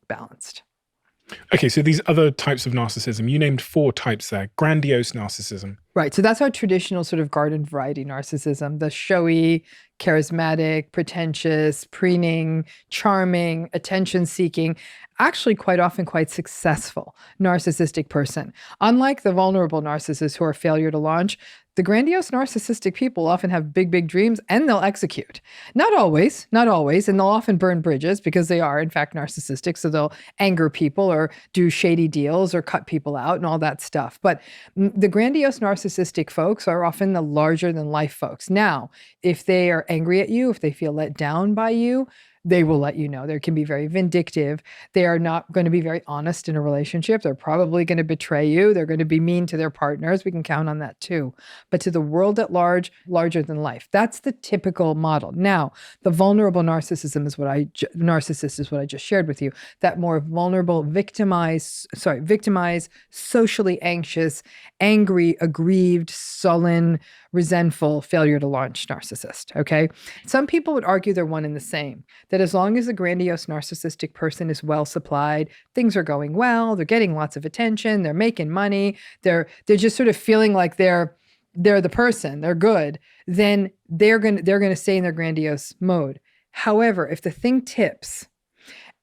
balanced. Okay, so these other types of narcissism, you named 4 types there. Grandiose narcissism. Right. So that's our traditional sort of garden variety narcissism, the showy, charismatic, pretentious, preening, charming, attention seeking, actually quite often quite successful narcissistic person. Unlike the vulnerable narcissists who are failure to launch, the grandiose narcissistic people often have big, big dreams and they'll execute. Not always, not always. And they'll often burn bridges because they are, in fact, narcissistic. So they'll anger people or do shady deals or cut people out and all that stuff. But the grandiose narcissistic folks are often the larger than life folks. Now, if they are angry at you, if they feel let down by you, they will let you know. They can be very vindictive. They are not going to be very honest in a relationship. They're probably going to betray you. They're going to be mean to their partners. We can count on that too. But to the world at large, larger than life. That's the typical model. Now, the vulnerable narcissist is what I just shared with you. That more vulnerable, victimized, socially anxious, angry, aggrieved, sullen, resentful, failure to launch narcissist. Okay. Some people would argue they're one and the same, that as long as the grandiose narcissistic person is well supplied, things are going well, they're getting lots of attention, they're making money, they're just sort of feeling like they're the person, they're good, then they're going to stay in their grandiose mode. However, if the thing tips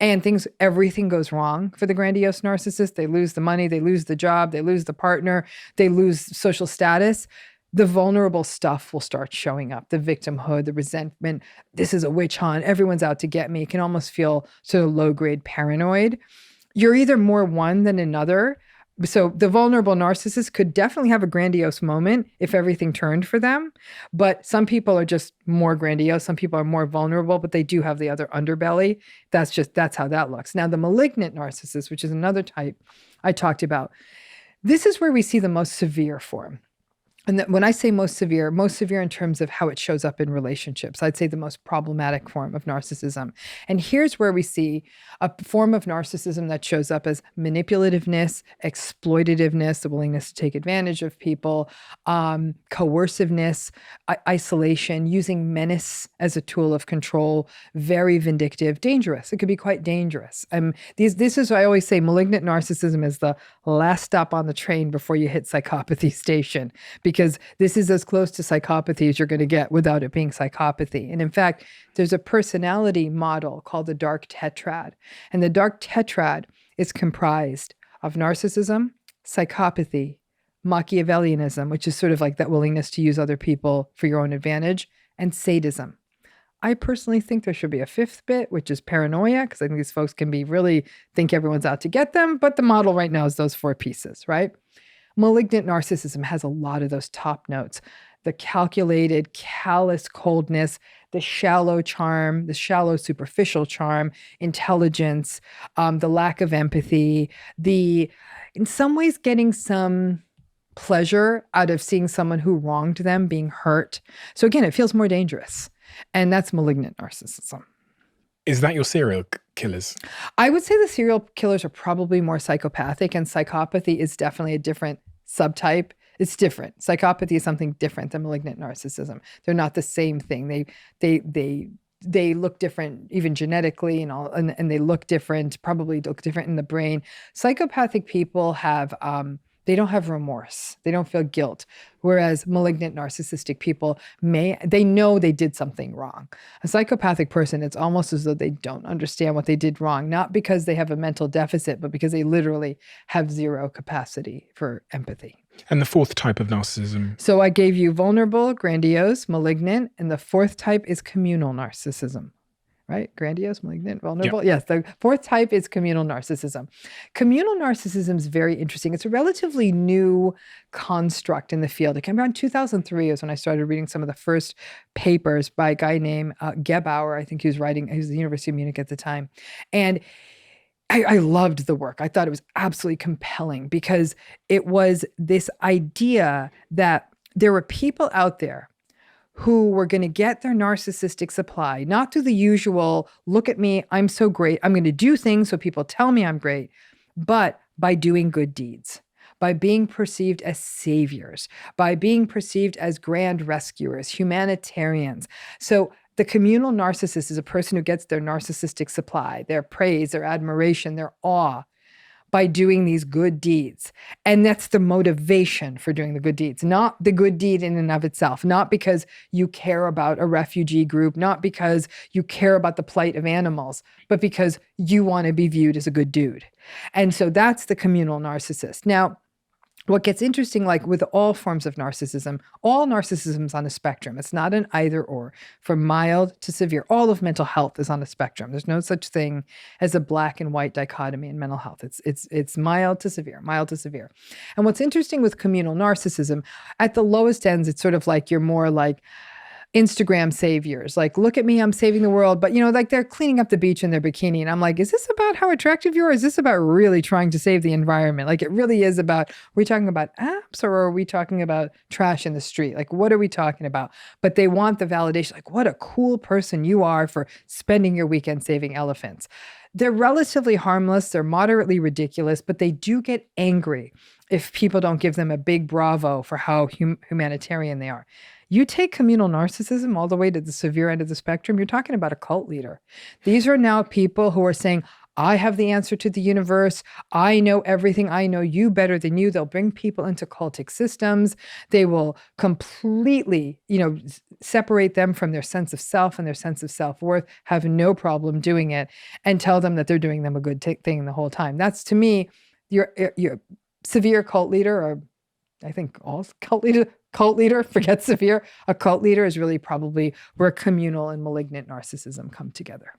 and everything goes wrong for the grandiose narcissist, they lose the money, they lose the job, they lose the partner, they lose social status, the vulnerable stuff will start showing up. The victimhood, the resentment, this is a witch hunt, everyone's out to get me. It can almost feel sort of low-grade paranoid. You're either more one than another. So the vulnerable narcissist could definitely have a grandiose moment if everything turned for them. But some people are just more grandiose. Some people are more vulnerable, but they do have the other underbelly. That's how that looks. Now, the malignant narcissist, which is another type I talked about, this is where we see the most severe form. And when I say most severe in terms of how it shows up in relationships, I'd say the most problematic form of narcissism. And here's where we see a form of narcissism that shows up as manipulativeness, exploitativeness, the willingness to take advantage of people, coerciveness, isolation, using menace as a tool of control, very vindictive, dangerous. It could be quite dangerous. This is why I always say malignant narcissism is the last stop on the train before you hit psychopathy station, because this is as close to psychopathy as you're going to get without it being psychopathy. And in fact, there's a personality model called the dark tetrad. And the dark tetrad is comprised of narcissism, psychopathy, Machiavellianism, which is sort of like that willingness to use other people for your own advantage, and sadism. I personally think there should be a 5th bit, which is paranoia, because I think these folks can really think everyone's out to get them. But the model right now is those 4 pieces, right? Malignant narcissism has a lot of those top notes: the calculated, callous coldness, the shallow charm, the shallow superficial charm, intelligence, the lack of empathy, in some ways getting some pleasure out of seeing someone who wronged them being hurt. So again, it feels more dangerous. And that's malignant narcissism. Is that your serial killers? I would say the serial killers are probably more psychopathic, and psychopathy is definitely a different subtype. It's different. Psychopathy is something different than malignant narcissism. They're not the same thing. They look different, even genetically, and they look different, probably look different in the brain. Psychopathic people they don't have remorse. They don't feel guilt. Whereas malignant narcissistic people they know they did something wrong. A psychopathic person, it's almost as though they don't understand what they did wrong, not because they have a mental deficit, but because they literally have zero capacity for empathy. And the 4th type of narcissism? So I gave you vulnerable, grandiose, malignant, and the 4th type is communal narcissism. Right? Grandiose, malignant, vulnerable. Yes, the 4th type is communal narcissism. Communal narcissism is very interesting. It's a relatively new construct in the field. It came around 2003 is when I started reading some of the first papers by a guy named Gebauer. I think he was at the University of Munich at the time. And I loved the work. I thought it was absolutely compelling because it was this idea that there were people out there who were going to get their narcissistic supply, not through the usual, look at me, I'm so great, I'm going to do things so people tell me I'm great, but by doing good deeds, by being perceived as saviors, by being perceived as grand rescuers, humanitarians. So The communal narcissist is a person who gets their narcissistic supply, their praise, their admiration, their awe by doing these good deeds. And that's the motivation for doing the good deeds, not the good deed in and of itself, not because you care about a refugee group, not because you care about the plight of animals, but because you want to be viewed as a good dude. And so that's the communal narcissist. Now, what gets interesting, like with all forms of narcissism, all narcissism is on a spectrum. It's not an either or, from mild to severe. All of mental health is on a spectrum. There's no such thing as a black and white dichotomy in mental health. It's mild to severe, mild to severe. And what's interesting with communal narcissism, at the lowest ends, it's sort of like you're more like Instagram saviors. Like, look at me, I'm saving the world. But, like they're cleaning up the beach in their bikini. And I'm like, is this about how attractive you are? Is this about really trying to save the environment? Like, it really is about, are we talking about apps or are we talking about trash in the street? Like, what are we talking about? But they want the validation. Like, what a cool person you are for spending your weekend saving elephants. They're relatively harmless. They're moderately ridiculous, but they do get angry if people don't give them a big bravo for how humanitarian they are. You take communal narcissism all the way to the severe end of the spectrum, you're talking about a cult leader. These are now people who are saying, I have the answer to the universe. I know everything. I know you better than you. They'll bring people into cultic systems. They will completely, separate them from their sense of self and their sense of self-worth, have no problem doing it, and tell them that they're doing them a good thing the whole time. That's, to me, your severe cult leader, or I think all cult leader, forget severe. A cult leader is really probably where communal and malignant narcissism come together.